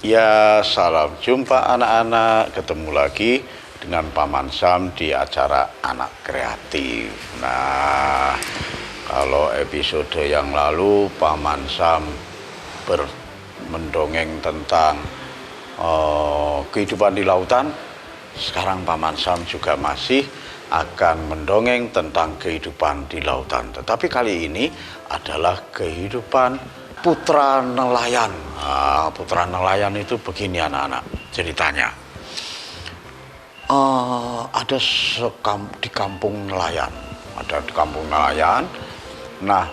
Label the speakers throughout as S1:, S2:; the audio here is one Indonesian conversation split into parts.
S1: Ya, salam jumpa anak-anak. Ketemu lagi dengan Paman Sam di acara Anak Kreatif. Nah, kalau episode yang lalu Paman Sam mendongeng tentang kehidupan di lautan. Sekarang Paman Sam juga masih akan mendongeng tentang kehidupan di lautan. Tetapi kali ini adalah kehidupan putra nelayan. Nah, putra nelayan itu begini anak-anak ceritanya. Ada di kampung nelayan. Nah,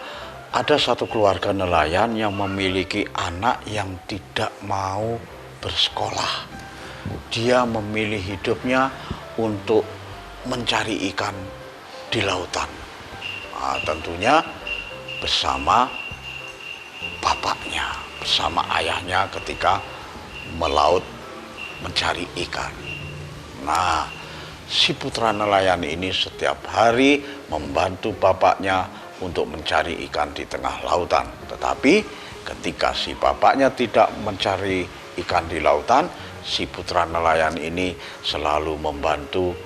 S1: ada satu keluarga nelayan yang memiliki anak yang tidak mau bersekolah. Dia memilih hidupnya untuk mencari ikan di lautan. Nah, tentunya bersama bapaknya, bersama ayahnya ketika melaut mencari ikan. Nah, si putra nelayan ini setiap hari membantu bapaknya untuk mencari ikan di tengah lautan. Tetapi ketika si bapaknya tidak mencari ikan di lautan, si putra nelayan ini selalu membantu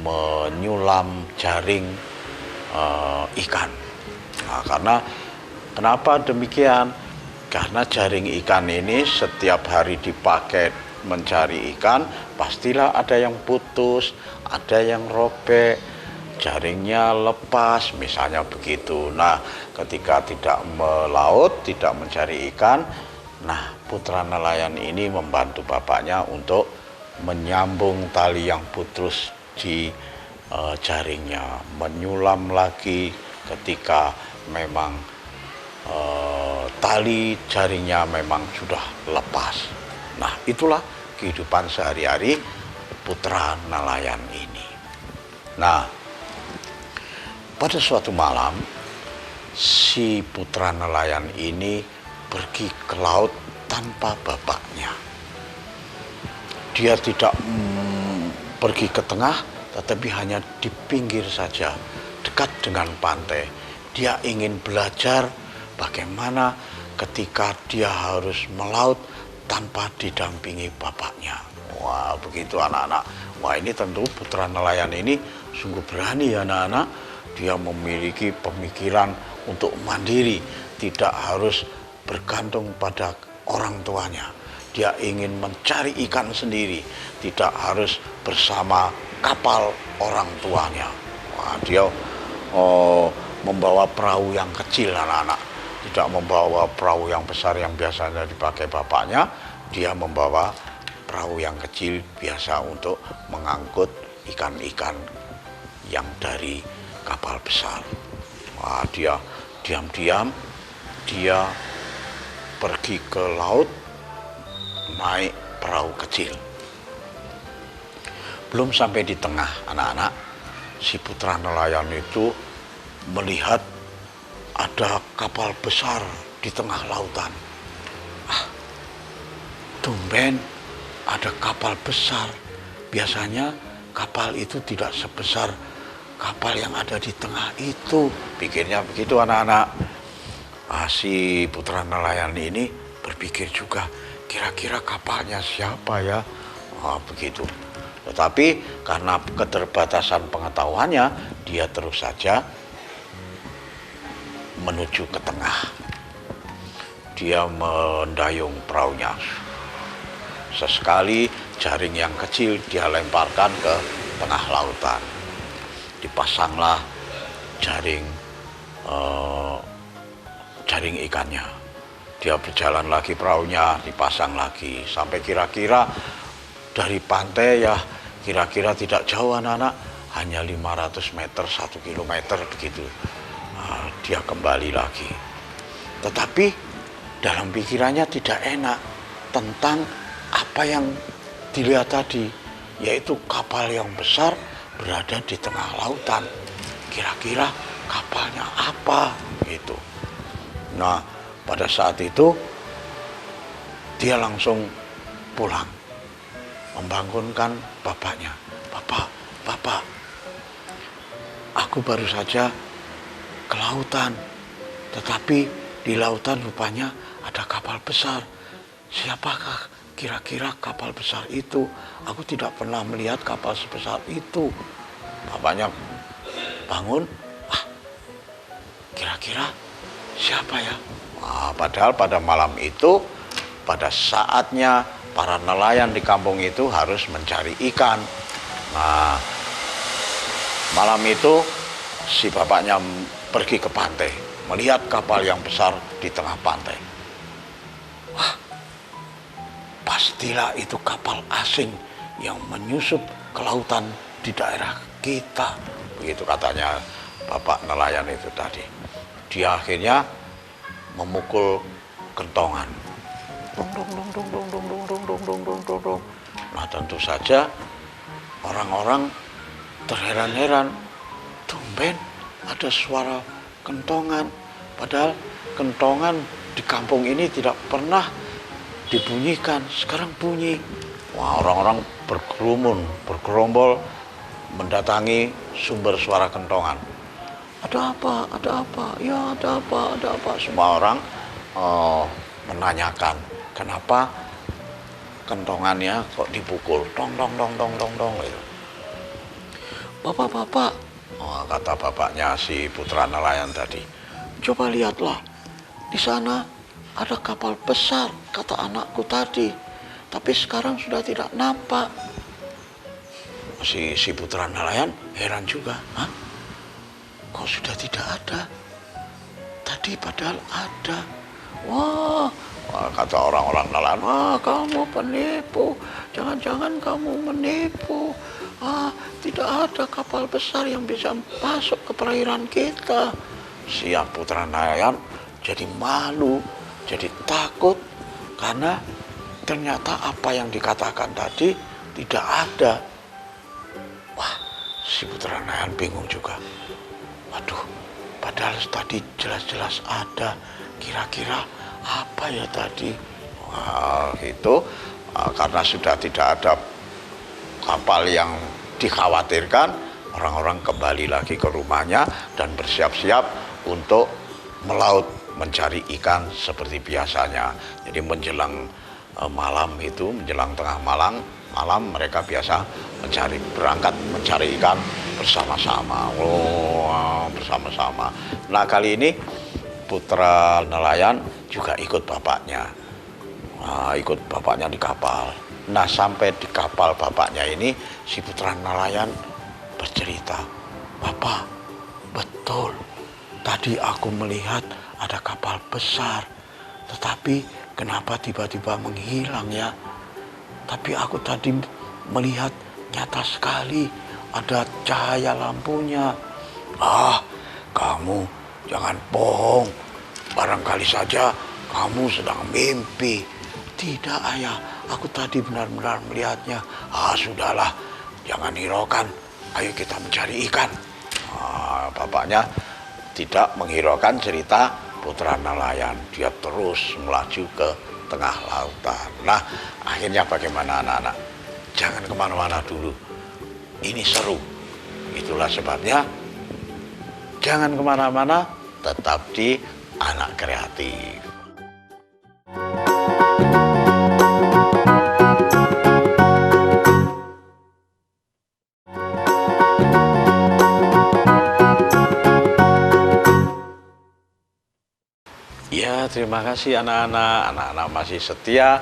S1: menyulam jaring ikan. Nah, kenapa demikian? Karena jaring ikan ini setiap hari dipakai mencari ikan, pastilah ada yang putus, ada yang robek, jaringnya lepas, misalnya begitu. Nah, ketika tidak melaut, tidak mencari ikan, nah putra nelayan ini membantu bapaknya untuk menyambung tali yang putus di jaringnya, menyulam lagi ketika memang tali jaringnya memang sudah lepas. Nah, itulah kehidupan sehari-hari putra nelayan ini. Nah, pada suatu malam si putra nelayan ini pergi ke laut tanpa bapaknya. Dia tidak pergi ke tengah, tetapi hanya di pinggir saja, dekat dengan pantai. Dia ingin belajar bagaimana ketika dia harus melaut tanpa didampingi bapaknya. Wah, begitu anak-anak. Wah, ini tentu putra nelayan ini sungguh berani ya anak-anak. Dia memiliki pemikiran untuk mandiri, tidak harus bergantung pada orang tuanya. Dia ingin mencari ikan sendiri, tidak harus bersama kapal orang tuanya. Wah, dia membawa perahu yang kecil anak-anak, tidak membawa perahu yang besar yang biasanya dipakai bapaknya. Dia membawa perahu yang kecil biasa untuk mengangkut ikan-ikan yang dari kapal besar. Wah, dia diam-diam dia pergi ke laut naik perahu kecil. Belum sampai di tengah anak-anak, si putra nelayan itu melihat ada kapal besar di tengah lautan. Tumben ada kapal besar. Biasanya kapal itu tidak sebesar kapal yang ada di tengah itu. Pikirnya begitu anak-anak. Si putra nelayan ini berpikir juga, kira-kira kapalnya siapa ya? Begitu. Tetapi karena keterbatasan pengetahuannya, dia terus saja menuju ke tengah. Dia mendayung perahunya. Sesekali jaring yang kecil dia lemparkan ke tengah lautan. Dipasanglah jaring ikannya. Dia berjalan lagi perahunya, dipasang lagi. Sampai kira-kira dari pantai ya, kira-kira tidak jauh anak-anak. Hanya 500 meter, 1 kilometer begitu. Dia kembali lagi. Tetapi dalam pikirannya tidak enak tentang apa yang dilihat tadi, yaitu kapal yang besar berada di tengah lautan. Kira-kira kapalnya apa gitu. Nah, pada saat itu dia langsung pulang, membangunkan bapaknya. Bapak, aku baru saja ke lautan, tetapi di lautan rupanya ada kapal besar. Siapakah kira-kira kapal besar itu, aku tidak pernah melihat kapal sebesar itu. Bapaknya bangun, kira-kira siapa ya? Padahal pada malam itu, pada saatnya para nelayan di kampung itu harus mencari ikan. Nah, malam itu si bapaknya pergi ke pantai, melihat kapal yang besar di tengah pantai. Wah, pastilah itu kapal asing yang menyusup ke lautan di daerah kita. Begitu katanya bapak nelayan itu tadi. Dia akhirnya memukul kentongan. Nah, tentu saja orang-orang terheran-heran, tumben ada suara kentongan, padahal kentongan di kampung ini tidak pernah dibunyikan, sekarang bunyi. Wah, orang-orang bergerombol mendatangi sumber suara kentongan. Ada apa? Ada apa? Ya, ada apa? Ada apa? Semua orang menanyakan kenapa kentongannya kok dipukul, dong dong dong dong dong dong gitu. Bapak, kata bapaknya si putra nelayan tadi, coba lihatlah, di sana ada kapal besar, kata anakku tadi, tapi sekarang sudah tidak nampak. Si putra nelayan heran juga, hah? Kok sudah tidak ada? Tadi padahal ada. Wah, kata orang-orang nelayan, wah kamu penipu, jangan-jangan kamu menipu. Tidak ada kapal besar yang bisa masuk ke perairan kita. Siap putra nelayan jadi malu, jadi takut, karena ternyata apa yang dikatakan tadi tidak ada. Wah, si putra nelayan bingung juga. Waduh, padahal tadi jelas-jelas ada. Kira-kira apa ya tadi? Wah, gitu. Karena sudah tidak ada kapal yang dikhawatirkan, orang-orang kembali lagi ke rumahnya dan bersiap-siap untuk melaut, mencari ikan seperti biasanya. Jadi menjelang malam itu, menjelang tengah malam mereka biasa berangkat mencari ikan bersama-sama. Bersama-sama. Nah, kali ini putra nelayan juga ikut bapaknya. Ikut bapaknya di kapal. Nah, sampai di kapal bapaknya ini, si putra nelayan bercerita, "Bapak, betul, tadi aku melihat ada kapal besar, tetapi kenapa tiba-tiba menghilang ya? Tapi aku tadi melihat nyata sekali ada cahaya lampunya." Kamu jangan bohong, barangkali saja kamu sedang mimpi. Tidak ayah, aku tadi benar-benar melihatnya. Sudahlah, jangan hiraukan, ayo kita mencari ikan. Bapaknya tidak menghiraukan cerita putra nelayan, dia terus melaju ke tengah lautan. Nah, akhirnya bagaimana anak-anak? Jangan kemana-mana dulu, ini seru. Itulah sebabnya jangan kemana-mana, tetap di Anak Kreatif. Ya, terima kasih anak-anak. Anak-anak masih setia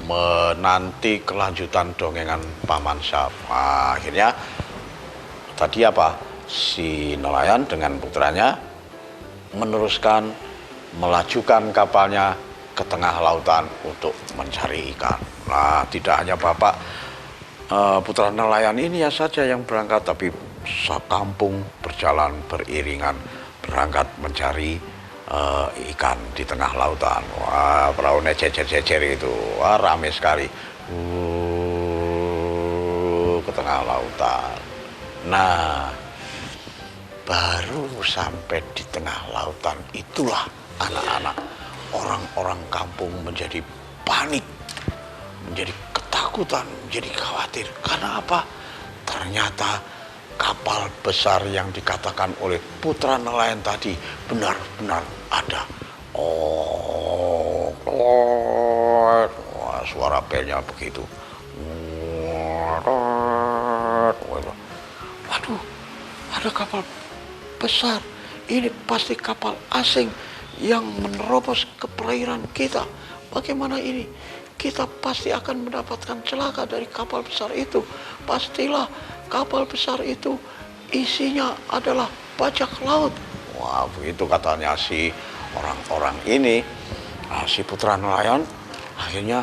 S1: menanti kelanjutan dongengan Paman Syaf. Akhirnya tadi apa? Si nelayan dengan putranya meneruskan melajukan kapalnya ke tengah lautan untuk mencari ikan. Nah, tidak hanya bapak putra nelayan ini ya saja yang berangkat, tapi sekampung berjalan beriringan berangkat mencari ikan di tengah lautan. Wah, perahunya jejer-jejer itu, wah ramai sekali ke tengah lautan. Nah, baru sampai di tengah lautan itulah anak-anak, orang-orang kampung menjadi panik, menjadi ketakutan, menjadi khawatir. Karena apa? Ternyata kapal besar yang dikatakan oleh putra nelayan tadi benar-benar ada. suara belnya begitu. Waduh, ada kapal besar. Ini pasti kapal asing yang menerobos ke perairan kita. Bagaimana ini? Kita pasti akan mendapatkan celaka dari kapal besar itu. Pastilah kapal besar itu isinya adalah bajak laut. Wah, begitu katanya si orang-orang ini. Si putra nelayan akhirnya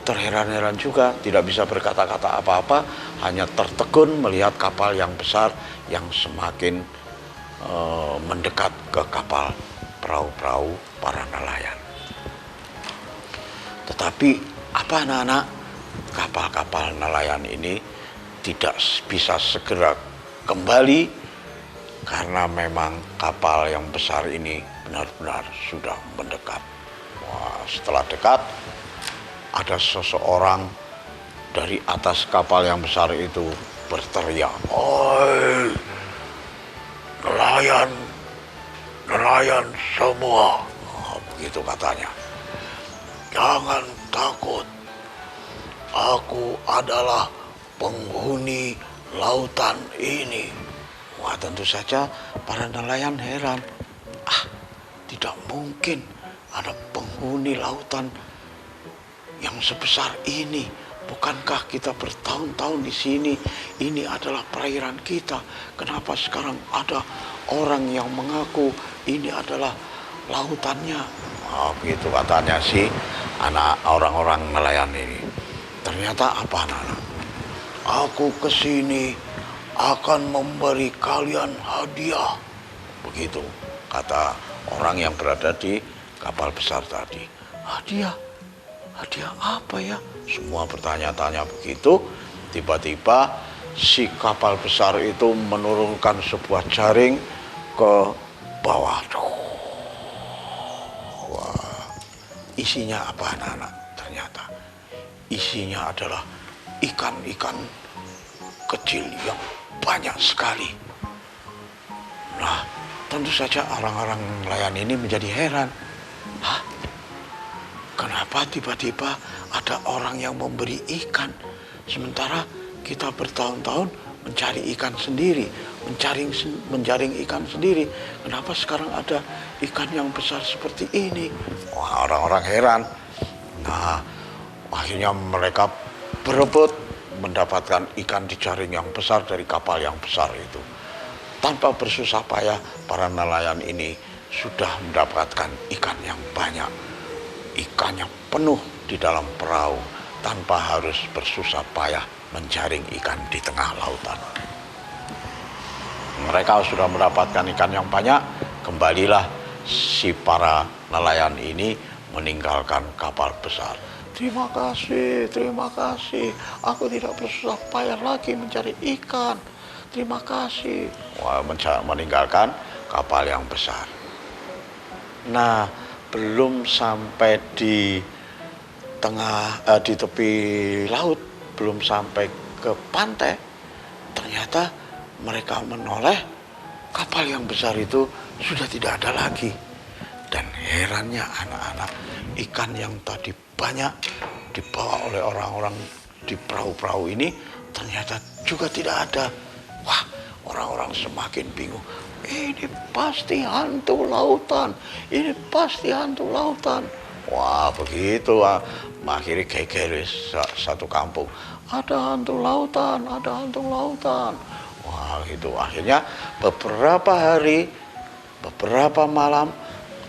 S1: terheran-heran juga, tidak bisa berkata-kata apa-apa, hanya tertegun melihat kapal yang besar yang semakin mendekat ke kapal perahu-perahu para nelayan. Tetapi apa anak-anak, kapal-kapal nelayan ini tidak bisa segera kembali karena memang kapal yang besar ini benar-benar sudah mendekat. Wah, setelah dekat, ada seseorang dari atas kapal yang besar itu berteriak, "Oi, nelayan, nelayan semua," begitu katanya. "Jangan takut, aku adalah penghuni lautan ini." Wah, tentu saja para nelayan heran. Tidak mungkin ada penghuni lautan yang sebesar ini. Bukankah kita bertahun-tahun di sini? Ini adalah perairan kita. Kenapa sekarang ada orang yang mengaku ini adalah lautannya? Begitu katanya sih anak orang-orang nelayan ini. Ternyata apa anak-anak? Aku kesini akan memberi kalian hadiah. Begitu kata orang yang berada di kapal besar tadi. Hadiah? Hadiah apa ya? Semua bertanya-tanya begitu. Tiba-tiba si kapal besar itu menurunkan sebuah jaring ke bawah. Wah, isinya apa anak-anak? Ternyata isinya adalah ikan-ikan kecil yang banyak sekali. Nah, tentu saja orang-orang nelayan ini menjadi heran. Kenapa tiba-tiba ada orang yang memberi ikan, sementara kita bertahun-tahun mencari ikan sendiri, menjaring ikan sendiri. Kenapa sekarang ada ikan yang besar seperti ini? Wah, orang-orang heran. Nah, akhirnya mereka berebut mendapatkan ikan di jaring yang besar dari kapal yang besar itu. Tanpa bersusah payah, para nelayan ini sudah mendapatkan ikan yang banyak. Ikannya penuh di dalam perahu tanpa harus bersusah payah menjaring ikan di tengah lautan. Mereka sudah mendapatkan ikan yang banyak. Kembalilah si para nelayan ini meninggalkan kapal besar. Terima kasih, aku tidak bersusah payah lagi mencari ikan. Terima kasih. Wah, meninggalkan kapal yang besar. Nah, belum sampai di tepi laut, belum sampai ke pantai, ternyata mereka menoleh kapal yang besar itu sudah tidak ada lagi. Dan herannya anak-anak, ikan yang tadi banyak dibawa oleh orang-orang di perahu-perahu ini ternyata juga tidak ada. Wah, orang-orang semakin bingung. Ini pasti hantu lautan. Ini pasti hantu lautan. Wah, begitu. Akhirnya geger satu kampung. Ada hantu lautan, ada hantu lautan. Wah, itu akhirnya beberapa hari, beberapa malam,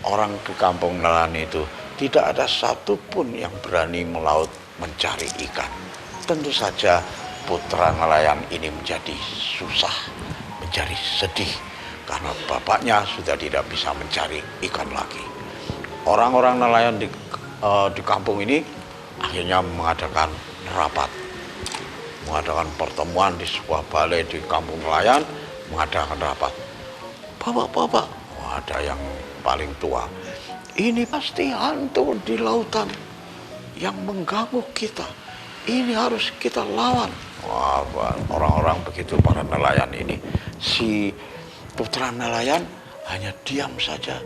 S1: orang di kampung nelayan itu tidak ada satupun yang berani melaut mencari ikan. Tentu saja putra nelayan ini menjadi susah, menjadi sedih, karena bapaknya sudah tidak bisa mencari ikan lagi. Orang-orang nelayan di kampung ini akhirnya mengadakan rapat, mengadakan pertemuan di sebuah balai di kampung nelayan, mengadakan rapat. Bapak-bapak, ada yang paling tua, ini pasti hantu di lautan yang mengganggu kita. Ini harus kita lawan. Wah, orang-orang begitu, para nelayan ini. Si putra nelayan hanya diam saja.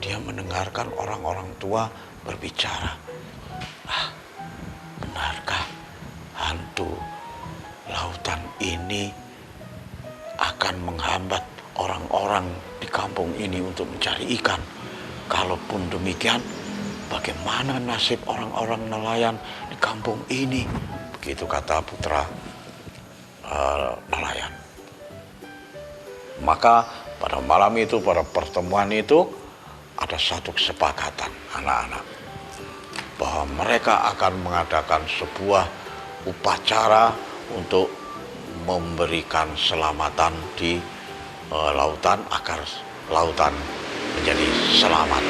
S1: Dia mendengarkan orang-orang tua berbicara. ini akan menghambat orang-orang di kampung ini untuk mencari ikan. Kalaupun demikian, bagaimana nasib orang-orang nelayan di kampung ini? Begitu kata putra nelayan. Maka pada malam itu, pada pertemuan itu, ada satu kesepakatan anak-anak, bahwa mereka akan mengadakan sebuah upacara untuk memberikan selamatan di lautan agar lautan menjadi selamat.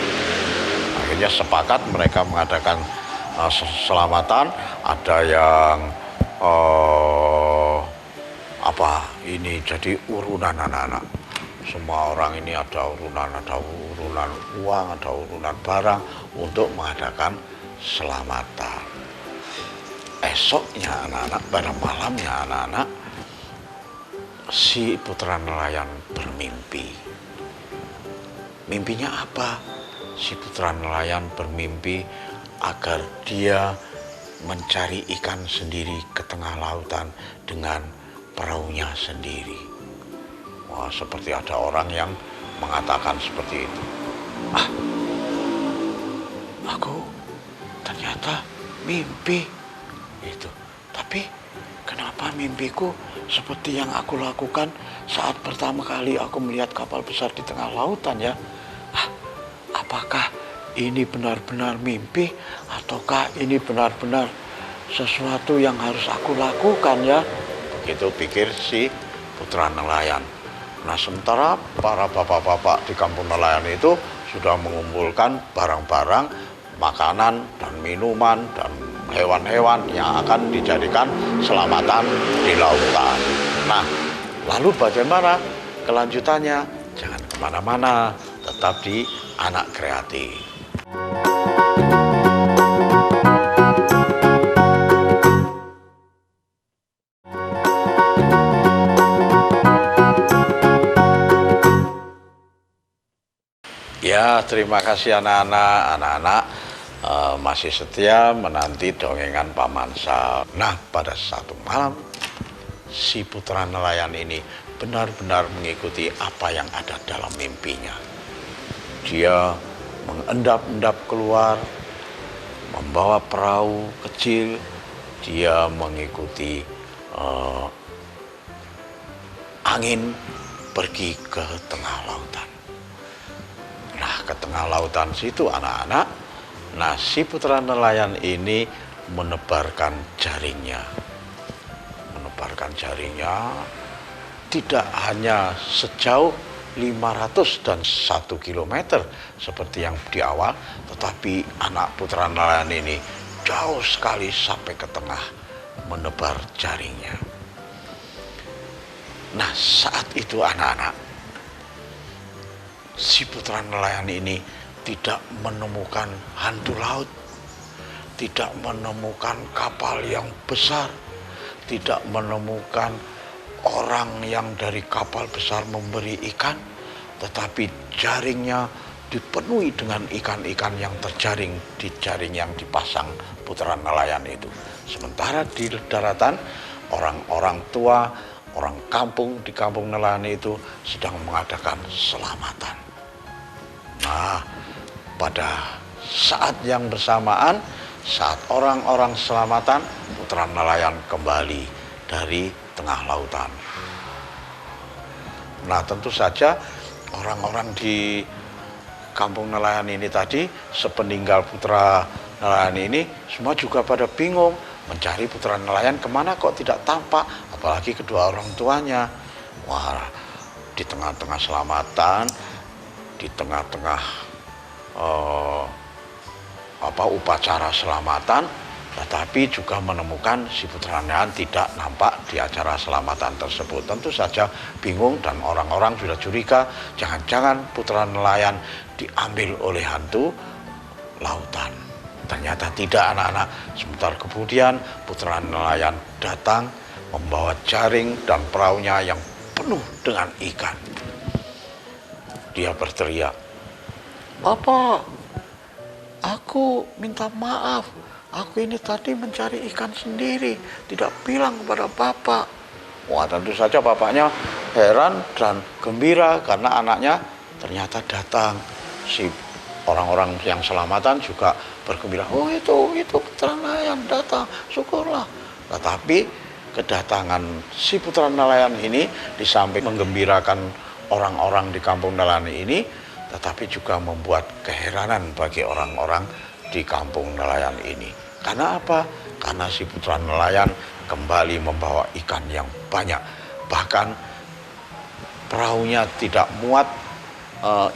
S1: Akhirnya sepakat mereka mengadakan selamatan. Ada yang ini jadi urunan anak-anak. Semua orang ini ada urunan uang, ada urunan barang untuk mengadakan selamatan. Esoknya anak-anak, pada malamnya anak-anak, si putra nelayan bermimpi. Mimpinya apa? Si putra nelayan bermimpi agar dia mencari ikan sendiri ke tengah lautan dengan perahunya sendiri. Wah, seperti ada orang yang mengatakan seperti itu. Aku ternyata mimpi itu. Tapi kenapa mimpiku seperti yang aku lakukan saat pertama kali aku melihat kapal besar di tengah lautan ya? Apakah ini benar-benar mimpi ataukah ini benar-benar sesuatu yang harus aku lakukan ya? Begitu pikir si putra nelayan. Nah, sementara para bapak-bapak di kampung nelayan itu sudah mengumpulkan barang-barang, makanan dan minuman dan hewan-hewan yang akan dijadikan selamatan di lautan. Nah, lalu bagaimana kelanjutannya? Jangan kemana-mana, tetap di Anak Kreatif. Ya, terima kasih anak-anak masih setia menanti dongengan Paman Sal. Nah, pada satu malam si putra nelayan ini benar-benar mengikuti apa yang ada dalam mimpinya. Dia mengendap-endap keluar, membawa perahu kecil. Dia mengikuti angin pergi ke tengah lautan. Nah, ke tengah lautan situ anak-anak, nah si putra nelayan ini menebarkan jaringnya. Menebarkan jaringnya tidak hanya sejauh 500 dan 1 kilometer seperti yang di awal, tetapi anak putra nelayan ini jauh sekali sampai ke tengah menebar jaringnya. Nah, saat itu anak-anak, si putra nelayan ini tidak menemukan hantu laut, tidak menemukan kapal yang besar, tidak menemukan orang yang dari kapal besar memberi ikan, tetapi jaringnya dipenuhi dengan ikan-ikan yang terjaring di jaring yang dipasang putra nelayan itu. Sementara di daratan, orang-orang tua, orang kampung di kampung nelayan itu sedang mengadakan selamatan. Nah, pada saat yang bersamaan, saat orang-orang selamatan, putra nelayan kembali dari tengah lautan. Nah, tentu saja orang-orang di kampung nelayan ini tadi, sepeninggal putra nelayan ini, semua juga pada bingung mencari putra nelayan kemana kok tidak tampak, apalagi kedua orang tuanya. Wah, di tengah-tengah selamatan, di tengah-tengah upacara selamatan, tetapi juga menemukan si putra nelayan tidak nampak di acara selamatan tersebut. Tentu saja bingung dan orang-orang sudah curiga, jangan-jangan putra nelayan diambil oleh hantu lautan. Ternyata tidak anak-anak. Sebentar kemudian putra nelayan datang membawa jaring dan perahunya yang penuh dengan ikan. Dia berteriak, "Bapak, aku minta maaf. Aku ini tadi mencari ikan sendiri, tidak bilang kepada Bapak." Wah, tentu saja bapaknya heran dan gembira karena anaknya ternyata datang. Si orang-orang yang selamatan juga bergembira, oh itu putra nelayan datang, syukurlah. Tetapi kedatangan si putra nelayan ini di samping menggembirakan orang-orang di kampung nelayan ini, tetapi juga membuat keheranan bagi orang-orang di kampung nelayan ini. Karena apa? Karena si putra nelayan kembali membawa ikan yang banyak. Bahkan perahunya tidak muat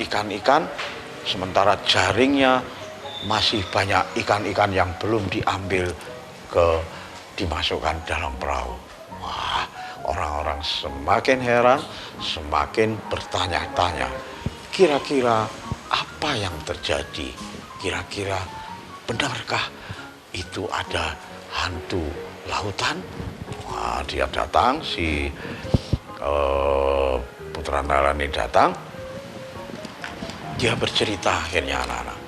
S1: ikan-ikan, sementara jaringnya masih banyak ikan-ikan yang belum diambil dimasukkan dalam perahu. Wah, orang-orang semakin heran, semakin bertanya-tanya. Kira-kira apa yang terjadi? Kira-kira benarkah itu ada hantu lautan? Wah, dia datang, si putra nelayan ini datang. Dia bercerita akhirnya, anak-anak,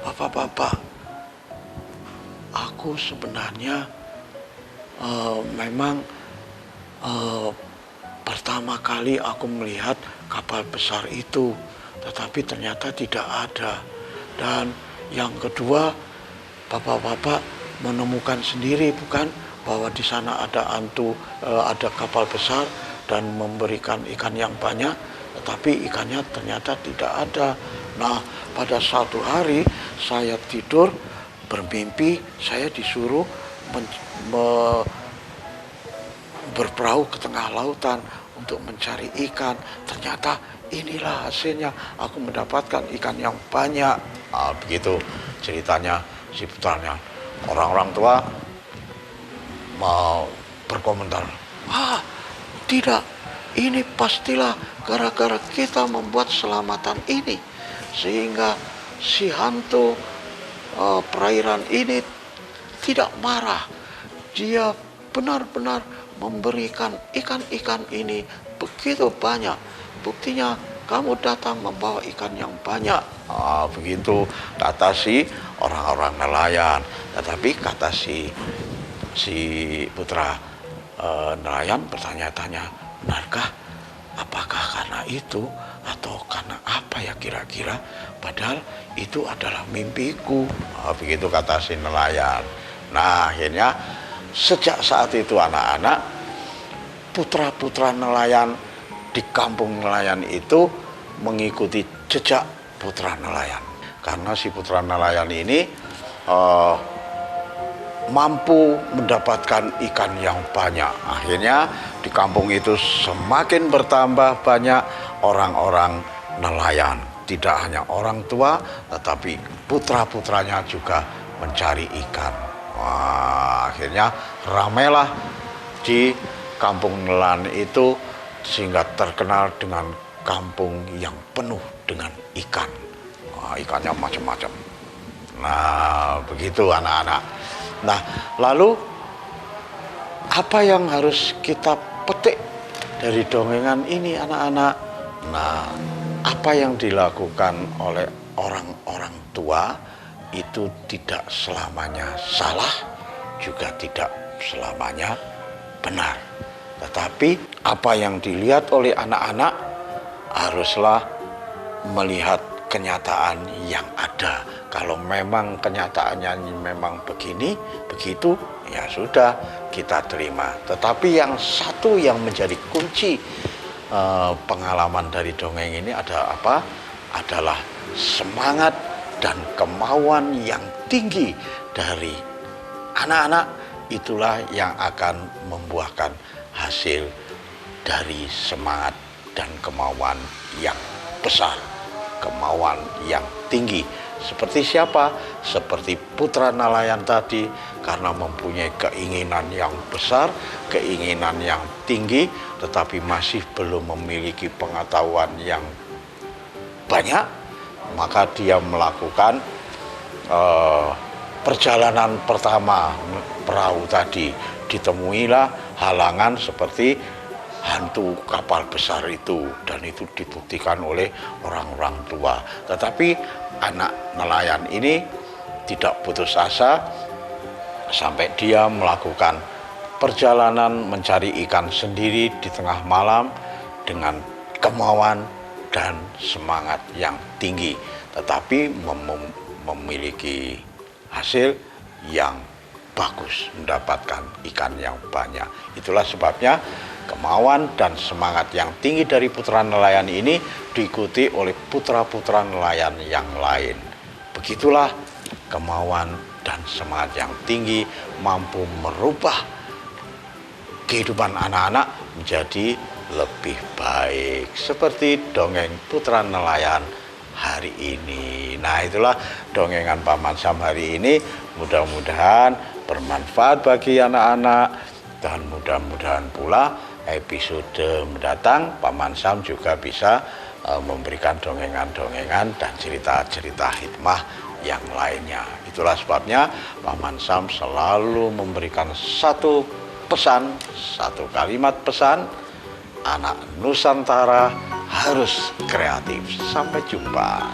S1: bapak-bapak, aku sebenarnya memang pertama kali aku melihat kapal besar itu, tetapi ternyata tidak ada. Dan yang kedua, bapak-bapak menemukan sendiri bukan bahwa di sana ada ada kapal besar dan memberikan ikan yang banyak, tetapi ikannya ternyata tidak ada. Nah, pada suatu hari saya tidur bermimpi, saya disuruh berperahu ke tengah lautan untuk mencari ikan. Ternyata inilah hasilnya, aku mendapatkan ikan yang banyak. Nah, begitu ceritanya si putranya. Orang-orang tua mau berkomentar, tidak, ini pastilah gara-gara kita membuat selamatan ini, sehingga si hantu perairan ini tidak marah. Dia benar-benar memberikan ikan-ikan ini begitu banyak. Buktinya kamu datang membawa ikan yang banyak. Begitu kata si orang-orang nelayan. Tetapi kata si putra nelayan bertanya-tanya, benarkah? Apakah karena itu atau karena apa ya kira-kira? Padahal itu adalah mimpiku. Begitu kata si nelayan. Nah, akhirnya sejak saat itu anak-anak, putra-putra nelayan di kampung nelayan itu mengikuti jejak putra nelayan. Karena si putra nelayan ini mampu mendapatkan ikan yang banyak. Akhirnya di kampung itu semakin bertambah banyak orang-orang nelayan. Tidak hanya orang tua, tetapi putra-putranya juga mencari ikan. Wah, akhirnya ramailah di kampung nelayan itu sehingga terkenal dengan kampung yang penuh dengan ikan. Wah, ikannya macam-macam. Nah, begitu anak-anak. Nah, lalu apa yang harus kita petik dari dongengan ini anak-anak? Nah, apa yang dilakukan oleh orang-orang tua itu tidak selamanya salah, juga tidak selamanya benar. Tetapi apa yang dilihat oleh anak-anak haruslah melihat kenyataan yang ada. Kalau memang kenyataannya memang begitu, ya sudah, kita terima. Tetapi yang satu yang menjadi kunci pengalaman dari dongeng ini adalah semangat dan kemauan yang tinggi dari anak-anak. Itulah yang akan membuahkan hasil dari semangat dan kemauan yang besar, kemauan yang tinggi. Seperti siapa? Seperti putra nelayan tadi, karena mempunyai keinginan yang besar, keinginan yang tinggi, tetapi masih belum memiliki pengetahuan yang banyak, maka dia melakukan perjalanan pertama perahu tadi. Ditemuilah halangan seperti hantu kapal besar itu, dan itu dibuktikan oleh orang-orang tua. Tetapi anak nelayan ini tidak putus asa sampai dia melakukan perjalanan mencari ikan sendiri di tengah malam dengan kemauan dan semangat yang tinggi, tetapi memiliki hasil yang bagus, mendapatkan ikan yang banyak. Itulah sebabnya kemauan dan semangat yang tinggi dari putra nelayan ini diikuti oleh putra-putra nelayan yang lain. Begitulah kemauan dan semangat yang tinggi mampu merubah kehidupan anak-anak menjadi lebih baik, seperti dongeng putra nelayan hari ini. Nah, itulah dongengan Paman Sam hari ini. Mudah-mudahan bermanfaat bagi anak-anak, dan mudah-mudahan pula episode mendatang Paman Sam juga bisa memberikan dongengan-dongengan dan cerita-cerita hikmah yang lainnya. Itulah sebabnya Paman Sam selalu memberikan satu pesan, satu kalimat pesan: anak Nusantara harus kreatif. Sampai jumpa.